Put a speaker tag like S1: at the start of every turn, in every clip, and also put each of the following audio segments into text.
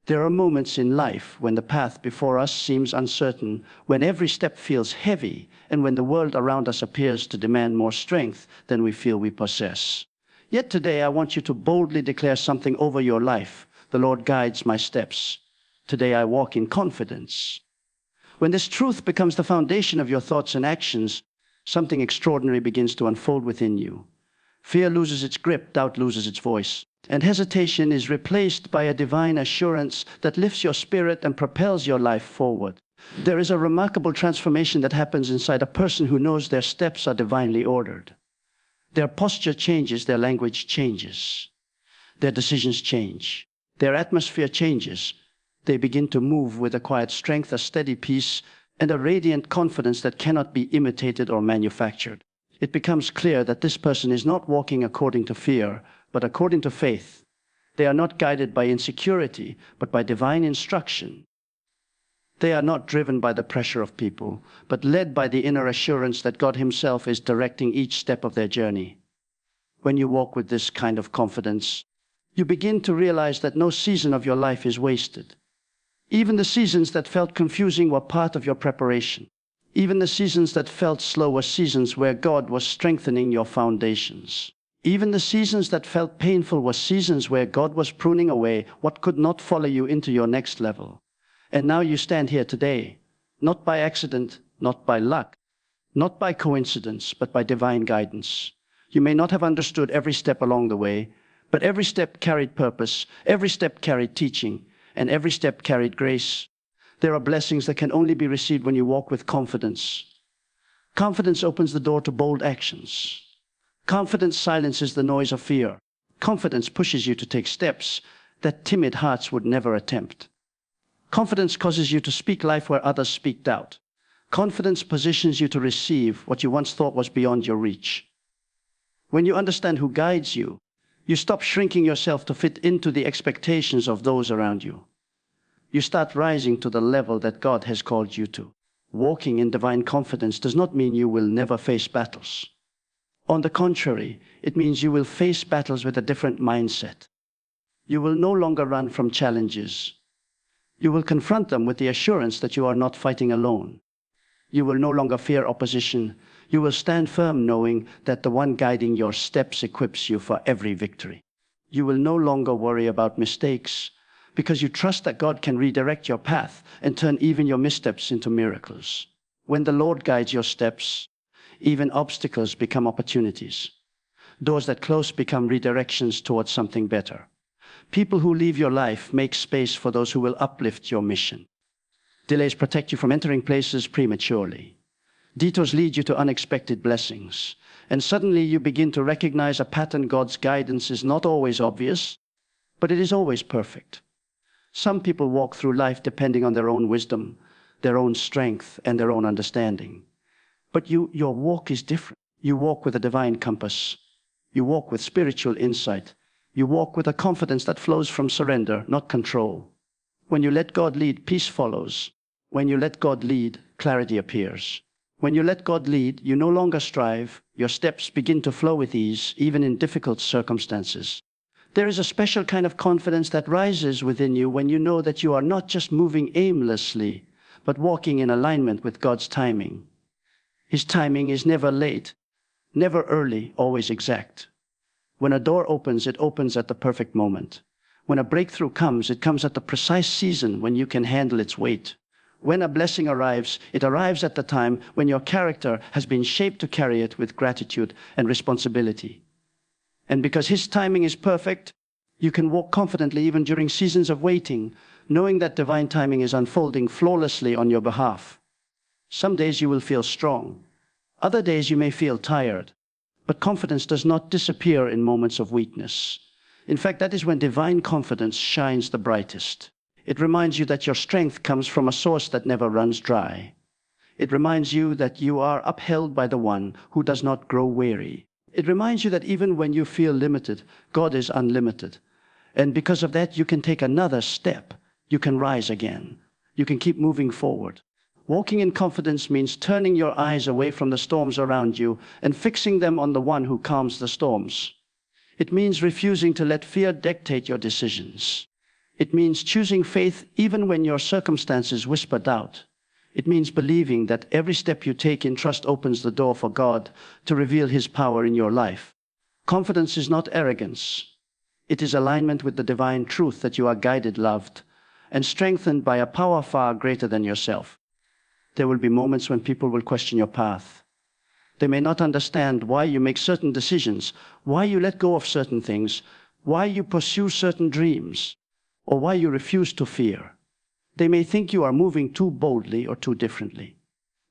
S1: There are moments in life when the path before us seems uncertain, when every step feels heavy, and when the world around us appears to demand more strength than we feel we possess. Yet today I want you to boldly declare something over your life. The Lord guides my steps. Today I walk in confidence. When this truth becomes the foundation of your thoughts and actions, something extraordinary begins to unfold within you. Fear loses its grip, doubt loses its voice, and hesitation is replaced by a divine assurance that lifts your spirit and propels your life forward. There is a remarkable transformation that happens inside a person who knows their steps are divinely ordered. Their posture changes, their language changes, their decisions change, their atmosphere changes. They begin to move with a quiet strength, a steady peace, and a radiant confidence that cannot be imitated or manufactured. It becomes clear that this person is not walking according to fear, but according to faith. They are not guided by insecurity, but by divine instruction. They are not driven by the pressure of people, but led by the inner assurance that God Himself is directing each step of their journey. When you walk with this kind of confidence, you begin to realize that no season of your life is wasted. Even the seasons that felt confusing were part of your preparation. Even the seasons that felt slow were seasons where God was strengthening your foundations. Even the seasons that felt painful were seasons where God was pruning away what could not follow you into your next level. And now you stand here today, not by accident, not by luck, not by coincidence, but by divine guidance. You may not have understood every step along the way, but every step carried purpose, every step carried teaching, and every step carried grace. There are blessings that can only be received when you walk with confidence. Confidence opens the door to bold actions. Confidence silences the noise of fear. Confidence pushes you to take steps that timid hearts would never attempt. Confidence causes you to speak life where others speak doubt. Confidence positions you to receive what you once thought was beyond your reach. When you understand who guides you, you stop shrinking yourself to fit into the expectations of those around you. You start rising to the level that God has called you to. Walking in divine confidence does not mean you will never face battles. On the contrary, it means you will face battles with a different mindset. You will no longer run from challenges. You will confront them with the assurance that you are not fighting alone. You will no longer fear opposition. You will stand firm knowing that the one guiding your steps equips you for every victory. You will no longer worry about mistakes because you trust that God can redirect your path and turn even your missteps into miracles. When the Lord guides your steps, even obstacles become opportunities. Doors that close become redirections towards something better. People who leave your life make space for those who will uplift your mission. Delays protect you from entering places prematurely. Detours lead you to unexpected blessings. And suddenly you begin to recognize a pattern. God's guidance is not always obvious, but it is always perfect. Some people walk through life depending on their own wisdom, their own strength, and their own understanding. But your walk is different. You walk with a divine compass. You walk with spiritual insight. You walk with a confidence that flows from surrender, not control. When you let God lead, peace follows. When you let God lead, clarity appears. When you let God lead, you no longer strive. Your steps begin to flow with ease, even in difficult circumstances. There is a special kind of confidence that rises within you when you know that you are not just moving aimlessly, but walking in alignment with God's timing. His timing is never late, never early, always exact. When a door opens, it opens at the perfect moment. When a breakthrough comes, it comes at the precise season when you can handle its weight. When a blessing arrives, it arrives at the time when your character has been shaped to carry it with gratitude and responsibility. And because His timing is perfect, you can walk confidently even during seasons of waiting, knowing that divine timing is unfolding flawlessly on your behalf. Some days you will feel strong. Other days you may feel tired. But confidence does not disappear in moments of weakness. In fact, that is when divine confidence shines the brightest. It reminds you that your strength comes from a source that never runs dry. It reminds you that you are upheld by the one who does not grow weary. It reminds you that even when you feel limited, God is unlimited. And because of that, you can take another step. You can rise again. You can keep moving forward. Walking in confidence means turning your eyes away from the storms around you and fixing them on the one who calms the storms. It means refusing to let fear dictate your decisions. It means choosing faith even when your circumstances whisper doubt. It means believing that every step you take in trust opens the door for God to reveal His power in your life. Confidence is not arrogance. It is alignment with the divine truth that you are guided, loved, and strengthened by a power far greater than yourself. There will be moments when people will question your path. They may not understand why you make certain decisions, why you let go of certain things, why you pursue certain dreams, or why you refuse to fear. They may think you are moving too boldly or too differently.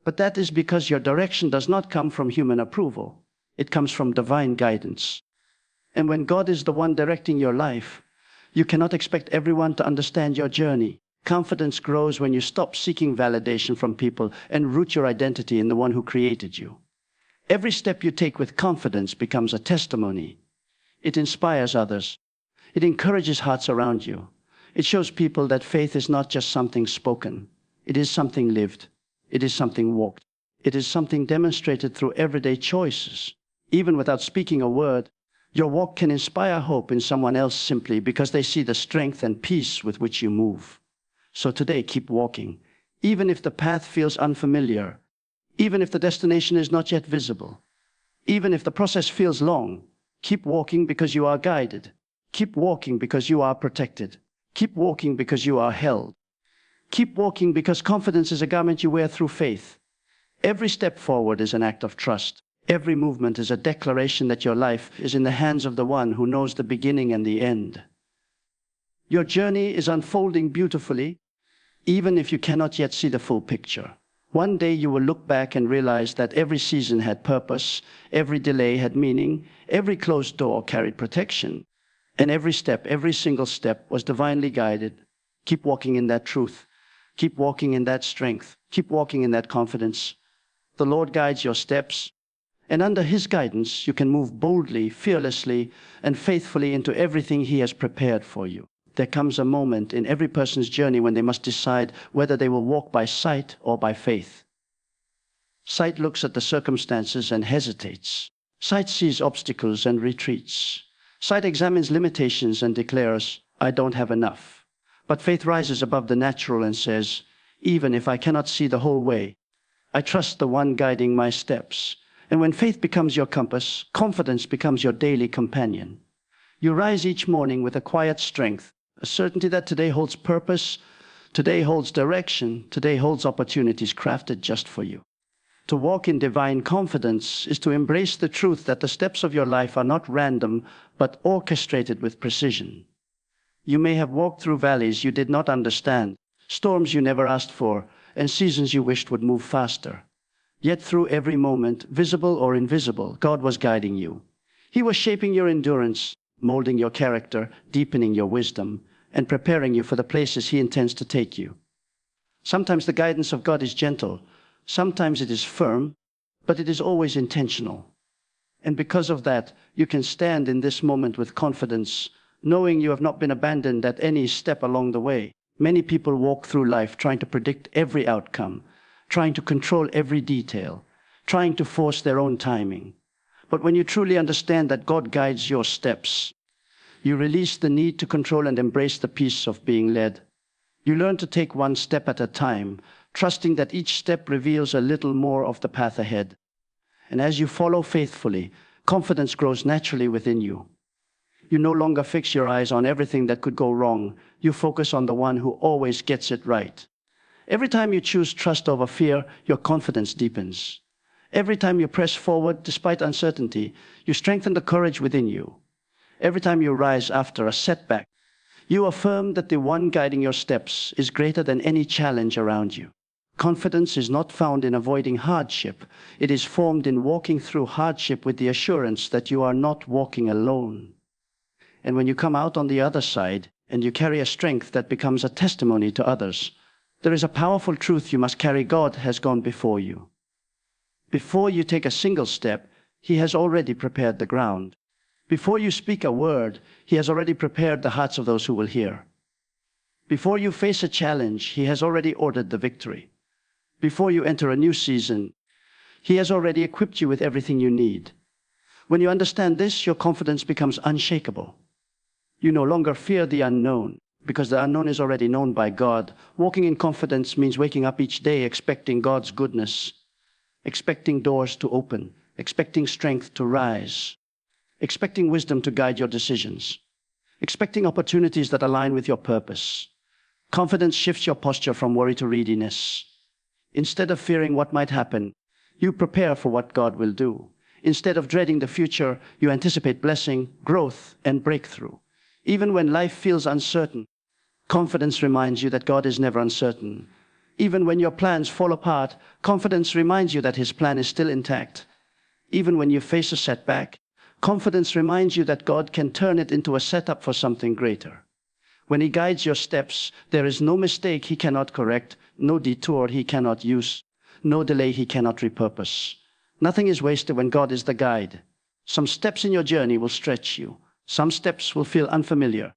S1: But that is because your direction does not come from human approval. It comes from divine guidance. And when God is the one directing your life, you cannot expect everyone to understand your journey. Confidence grows when you stop seeking validation from people and root your identity in the one who created you. Every step you take with confidence becomes a testimony. It inspires others. It encourages hearts around you. It shows people that faith is not just something spoken. It is something lived. It is something walked. It is something demonstrated through everyday choices. Even without speaking a word, your walk can inspire hope in someone else simply because they see the strength and peace with which you move. So today, keep walking. Even if the path feels unfamiliar, even if the destination is not yet visible, even if the process feels long, keep walking because you are guided. Keep walking because you are protected. Keep walking because you are held. Keep walking because confidence is a garment you wear through faith. Every step forward is an act of trust. Every movement is a declaration that your life is in the hands of the one who knows the beginning and the end. Your journey is unfolding beautifully, even if you cannot yet see the full picture. One day you will look back and realize that every season had purpose, every delay had meaning, every closed door carried protection, and every step, every single step was divinely guided. Keep walking in that truth. Keep walking in that strength. Keep walking in that confidence. The Lord guides your steps, and under His guidance you can move boldly, fearlessly, and faithfully into everything He has prepared for you. There comes a moment in every person's journey when they must decide whether they will walk by sight or by faith. Sight looks at the circumstances and hesitates. Sight sees obstacles and retreats. Sight examines limitations and declares, I don't have enough. But faith rises above the natural and says, even if I cannot see the whole way, I trust the one guiding my steps. And when faith becomes your compass, confidence becomes your daily companion. You rise each morning with a quiet strength, a certainty that today holds purpose, today holds direction, today holds opportunities crafted just for you. To walk in divine confidence is to embrace the truth that the steps of your life are not random, but orchestrated with precision. You may have walked through valleys you did not understand, storms you never asked for, and seasons you wished would move faster. Yet through every moment, visible or invisible, God was guiding you. He was shaping your endurance, molding your character, deepening your wisdom, and preparing you for the places He intends to take you. Sometimes the guidance of God is gentle, sometimes it is firm, but it is always intentional. And because of that, you can stand in this moment with confidence, knowing you have not been abandoned at any step along the way. Many people walk through life trying to predict every outcome, trying to control every detail, trying to force their own timing. But when you truly understand that God guides your steps, you release the need to control and embrace the peace of being led. You learn to take one step at a time, trusting that each step reveals a little more of the path ahead. And as you follow faithfully, confidence grows naturally within you. You no longer fix your eyes on everything that could go wrong. You focus on the one who always gets it right. Every time you choose trust over fear, your confidence deepens. Every time you press forward despite uncertainty, you strengthen the courage within you. Every time you rise after a setback, you affirm that the one guiding your steps is greater than any challenge around you. Confidence is not found in avoiding hardship. It is formed in walking through hardship with the assurance that you are not walking alone. And when you come out on the other side and you carry a strength that becomes a testimony to others, there is a powerful truth you must carry. God has gone before you. Before you take a single step, He has already prepared the ground. Before you speak a word, He has already prepared the hearts of those who will hear. Before you face a challenge, He has already ordered the victory. Before you enter a new season, He has already equipped you with everything you need. When you understand this, your confidence becomes unshakable. You no longer fear the unknown. because the unknown is already known by God. Walking in confidence means waking up each day expecting God's goodness, expecting doors to open, expecting strength to rise, expecting wisdom to guide your decisions, expecting opportunities that align with your purpose. Confidence shifts your posture from worry to readiness. Instead of fearing what might happen, you prepare for what God will do. Instead of dreading the future, you anticipate blessing, growth, and breakthrough. Even when life feels uncertain, confidence reminds you that God is never uncertain. Even when your plans fall apart, confidence reminds you that His plan is still intact. Even when you face a setback, confidence reminds you that God can turn it into a setup for something greater. When He guides your steps, there is no mistake He cannot correct, no detour He cannot use, no delay He cannot repurpose. Nothing is wasted when God is the guide. Some steps in your journey will stretch you. Some steps will feel unfamiliar.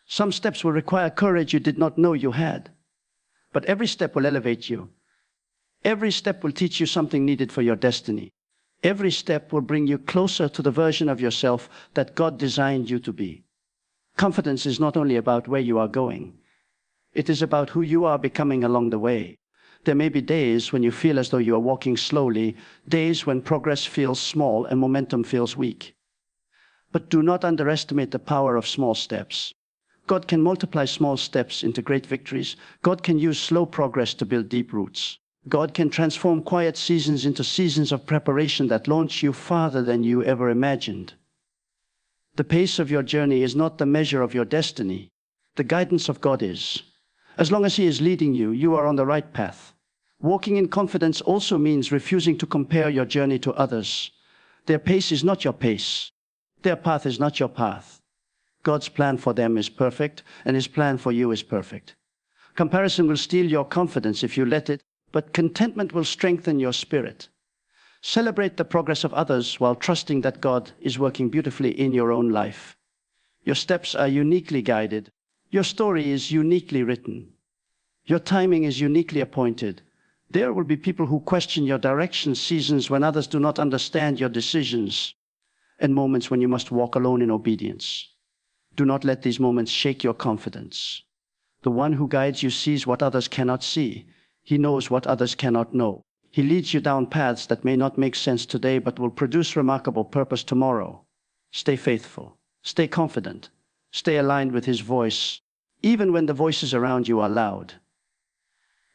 S1: Some steps will require courage you did not know you had. But every step will elevate you. Every step will teach you something needed for your destiny. Every step will bring you closer to the version of yourself that God designed you to be. Confidence is not only about where you are going. It is about who you are becoming along the way. There may be days when you feel as though you are walking slowly, days when progress feels small and momentum feels weak. But do not underestimate the power of small steps. God can multiply small steps into great victories. God can use slow progress to build deep roots. God can transform quiet seasons into seasons of preparation that launch you farther than you ever imagined. The pace of your journey is not the measure of your destiny. The guidance of God is. As long as He is leading you, you are on the right path. Walking in confidence also means refusing to compare your journey to others. Their pace is not your pace. Their path is not your path. God's plan for them is perfect, and His plan for you is perfect. Comparison will steal your confidence if you let it, but contentment will strengthen your spirit. Celebrate the progress of others while trusting that God is working beautifully in your own life. Your steps are uniquely guided. Your story is uniquely written. Your timing is uniquely appointed. There will be people who question your direction, seasons when others do not understand your decisions, and moments when you must walk alone in obedience. Do not let these moments shake your confidence. The one who guides you sees what others cannot see. He knows what others cannot know. He leads you down paths that may not make sense today, but will produce remarkable purpose tomorrow. Stay faithful. Stay confident. Stay aligned with His voice, even when the voices around you are loud.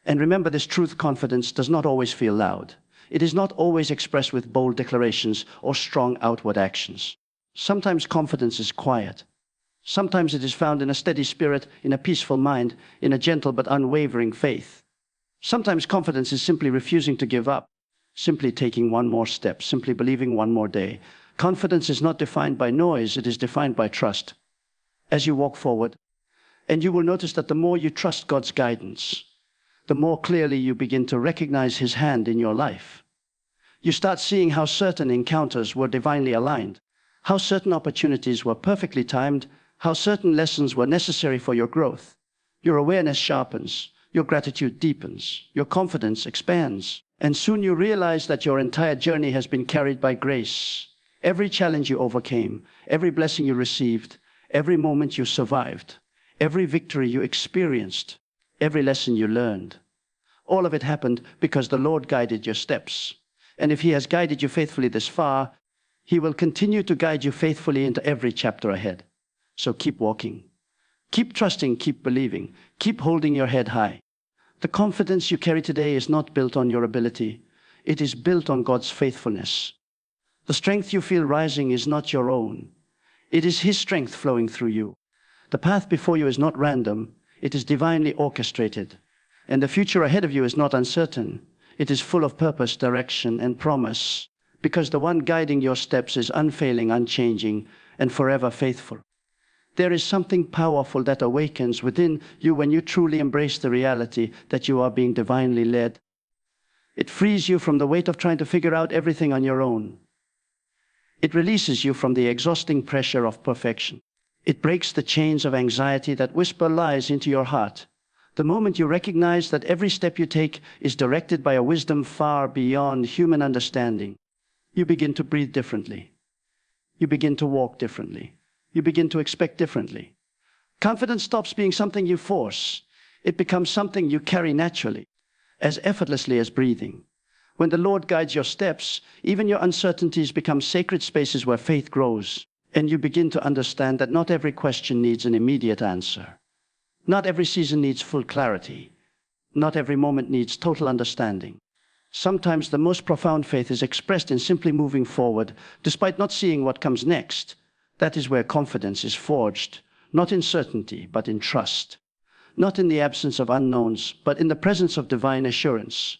S1: And remember, this truth confidence does not always feel loud. It is not always expressed with bold declarations or strong outward actions. Sometimes confidence is quiet. Sometimes it is found in a steady spirit, in a peaceful mind, in a gentle but unwavering faith. Sometimes confidence is simply refusing to give up, simply taking one more step, simply believing one more day. Confidence is not defined by noise, it is defined by trust. As you walk forward, and you will notice that the more you trust God's guidance, the more clearly you begin to recognize His hand in your life. You start seeing how certain encounters were divinely aligned, how certain opportunities were perfectly timed, how certain lessons were necessary for your growth. Your awareness sharpens. Your gratitude deepens, your confidence expands, and soon you realize that your entire journey has been carried by grace. Every challenge you overcame, every blessing you received, every moment you survived, every victory you experienced, every lesson you learned. All of it happened because the Lord guided your steps. And if He has guided you faithfully this far, He will continue to guide you faithfully into every chapter ahead. So keep walking. Keep trusting, keep believing, keep holding your head high. The confidence you carry today is not built on your ability. It is built on God's faithfulness. The strength you feel rising is not your own. It is His strength flowing through you. The path before you is not random. It is divinely orchestrated. And the future ahead of you is not uncertain. It is full of purpose, direction, and promise, because the one guiding your steps is unfailing, unchanging, and forever faithful. There is something powerful that awakens within you when you truly embrace the reality that you are being divinely led. It frees you from the weight of trying to figure out everything on your own. It releases you from the exhausting pressure of perfection. It breaks the chains of anxiety that whisper lies into your heart. The moment you recognize that every step you take is directed by a wisdom far beyond human understanding, you begin to breathe differently. You begin to walk differently. You begin to expect differently. Confidence stops being something you force. It becomes something you carry naturally, as effortlessly as breathing. When the Lord guides your steps, even your uncertainties become sacred spaces where faith grows, and you begin to understand that not every question needs an immediate answer. Not every season needs full clarity. Not every moment needs total understanding. Sometimes the most profound faith is expressed in simply moving forward, despite not seeing what comes next. That is where confidence is forged, not in certainty, but in trust. Not in the absence of unknowns, but in the presence of divine assurance.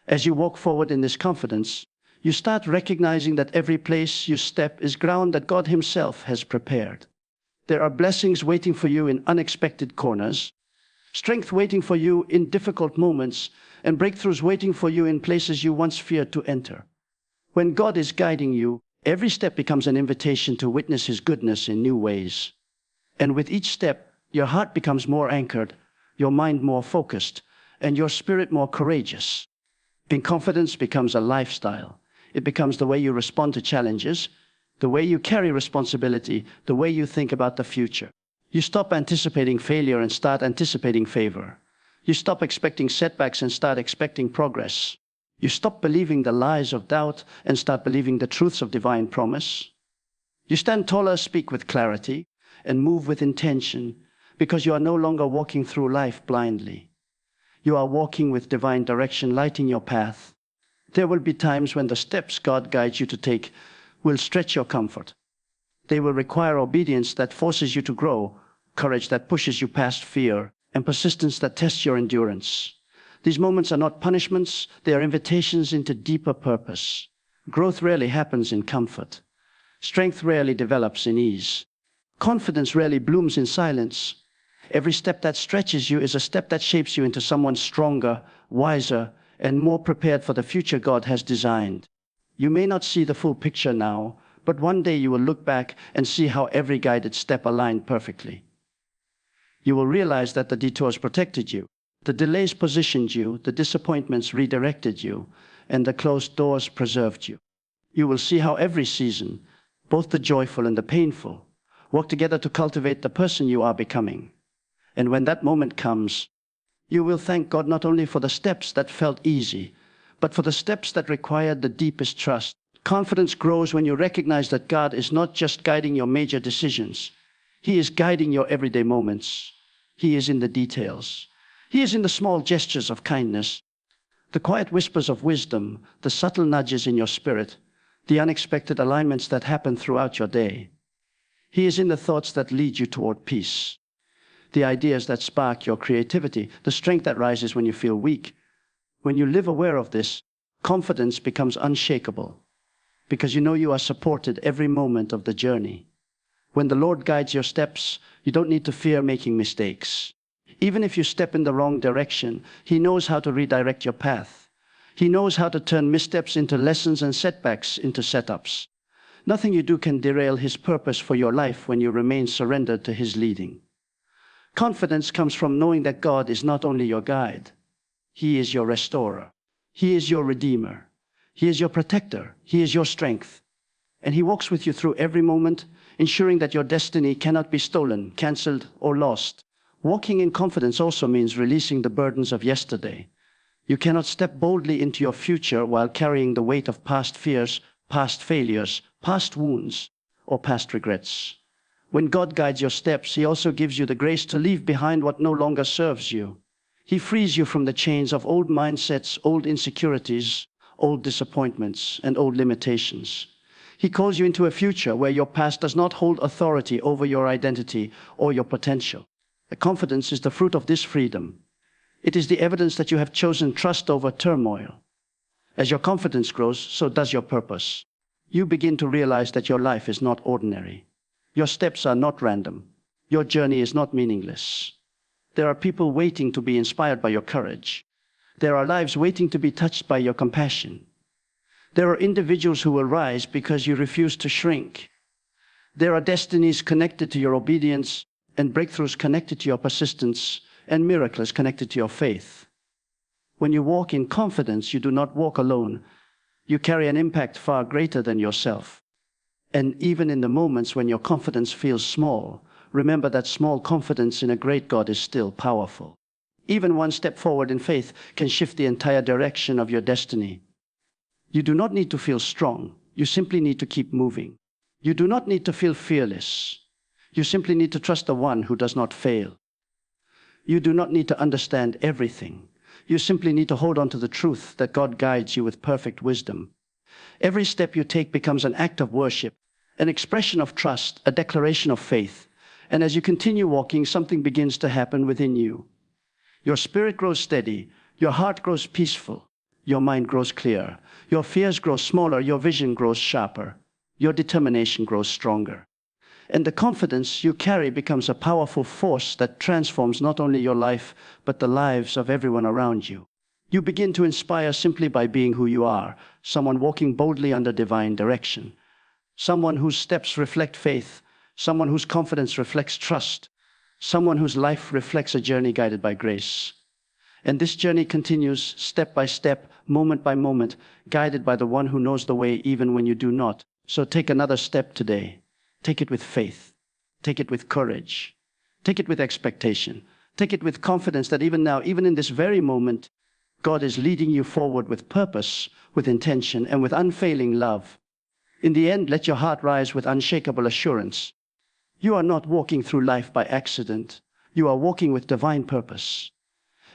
S1: As you walk forward in this confidence, you start recognizing that every place you step is ground that God Himself has prepared. There are blessings waiting for you in unexpected corners, strength waiting for you in difficult moments, and breakthroughs waiting for you in places you once feared to enter. When God is guiding you, every step becomes an invitation to witness His goodness in new ways. And with each step, your heart becomes more anchored, your mind more focused, and your spirit more courageous. Being confident becomes a lifestyle. It becomes the way you respond to challenges, the way you carry responsibility, the way you think about the future. You stop anticipating failure and start anticipating favor. You stop expecting setbacks and start expecting progress. You stop believing the lies of doubt and start believing the truths of divine promise. You stand taller, speak with clarity, and move with intention, because you are no longer walking through life blindly. You are walking with divine direction lighting your path. There will be times when the steps God guides you to take will stretch your comfort. They will require obedience that forces you to grow, courage that pushes you past fear, and persistence that tests your endurance. These moments are not punishments, they are invitations into deeper purpose. Growth rarely happens in comfort. Strength rarely develops in ease. Confidence rarely blooms in silence. Every step that stretches you is a step that shapes you into someone stronger, wiser, and more prepared for the future God has designed. You may not see the full picture now, but one day you will look back and see how every guided step aligned perfectly. You will realize that the detours protected you, the delays positioned you, the disappointments redirected you, and the closed doors preserved you. You will see how every season, both the joyful and the painful, work together to cultivate the person you are becoming. And when that moment comes, you will thank God not only for the steps that felt easy, but for the steps that required the deepest trust. Confidence grows when you recognize that God is not just guiding your major decisions. He is guiding your everyday moments. He is in the details. He is in the small gestures of kindness, the quiet whispers of wisdom, the subtle nudges in your spirit, the unexpected alignments that happen throughout your day. He is in the thoughts that lead you toward peace, the ideas that spark your creativity, the strength that rises when you feel weak. When you live aware of this, confidence becomes unshakable, because you know you are supported every moment of the journey. When the Lord guides your steps, you don't need to fear making mistakes. Even if you step in the wrong direction, He knows how to redirect your path. He knows how to turn missteps into lessons and setbacks into setups. Nothing you do can derail His purpose for your life when you remain surrendered to His leading. Confidence comes from knowing that God is not only your guide, He is your restorer. He is your redeemer. He is your protector. He is your strength. And He walks with you through every moment, ensuring that your destiny cannot be stolen, cancelled, or lost. Walking in confidence also means releasing the burdens of yesterday. You cannot step boldly into your future while carrying the weight of past fears, past failures, past wounds, or past regrets. When God guides your steps, He also gives you the grace to leave behind what no longer serves you. He frees you from the chains of old mindsets, old insecurities, old disappointments, and old limitations. He calls you into a future where your past does not hold authority over your identity or your potential. The confidence is the fruit of this freedom. It is the evidence that you have chosen trust over turmoil. As your confidence grows, so does your purpose. You begin to realize that your life is not ordinary. Your steps are not random. Your journey is not meaningless. There are people waiting to be inspired by your courage. There are lives waiting to be touched by your compassion. There are individuals who will rise because you refuse to shrink. There are destinies connected to your obedience, and breakthroughs connected to your persistence, and miracles connected to your faith. When you walk in confidence, you do not walk alone. You carry an impact far greater than yourself. And even in the moments when your confidence feels small, remember that small confidence in a great God is still powerful. Even one step forward in faith can shift the entire direction of your destiny. You do not need to feel strong. You simply need to keep moving. You do not need to feel fearless. You simply need to trust the one who does not fail. You do not need to understand everything. You simply need to hold on to the truth that God guides you with perfect wisdom. Every step you take becomes an act of worship, an expression of trust, a declaration of faith. And as you continue walking, something begins to happen within you. Your spirit grows steady, your heart grows peaceful, your mind grows clear, your fears grow smaller, your vision grows sharper, your determination grows stronger. And the confidence you carry becomes a powerful force that transforms not only your life, but the lives of everyone around you. You begin to inspire simply by being who you are, someone walking boldly under divine direction, someone whose steps reflect faith, someone whose confidence reflects trust, someone whose life reflects a journey guided by grace. And this journey continues step by step, moment by moment, guided by the one who knows the way even when you do not. So take another step today. Take it with faith. Take it with courage. Take it with expectation. Take it with confidence that even now, even in this very moment, God is leading you forward with purpose, with intention, and with unfailing love. In the end, let your heart rise with unshakable assurance. You are not walking through life by accident. You are walking with divine purpose.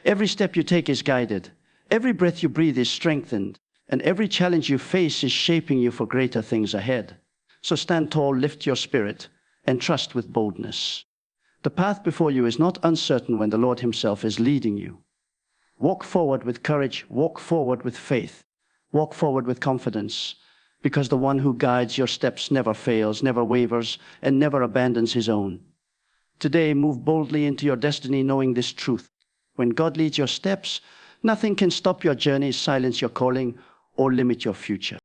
S1: Every step you take is guided. Every breath you breathe is strengthened. And every challenge you face is shaping you for greater things ahead. So stand tall, lift your spirit, and trust with boldness. The path before you is not uncertain when the Lord Himself is leading you. Walk forward with courage, walk forward with faith, walk forward with confidence, because the one who guides your steps never fails, never wavers, and never abandons His own. Today, move boldly into your destiny knowing this truth. When God leads your steps, nothing can stop your journey, silence your calling, or limit your future.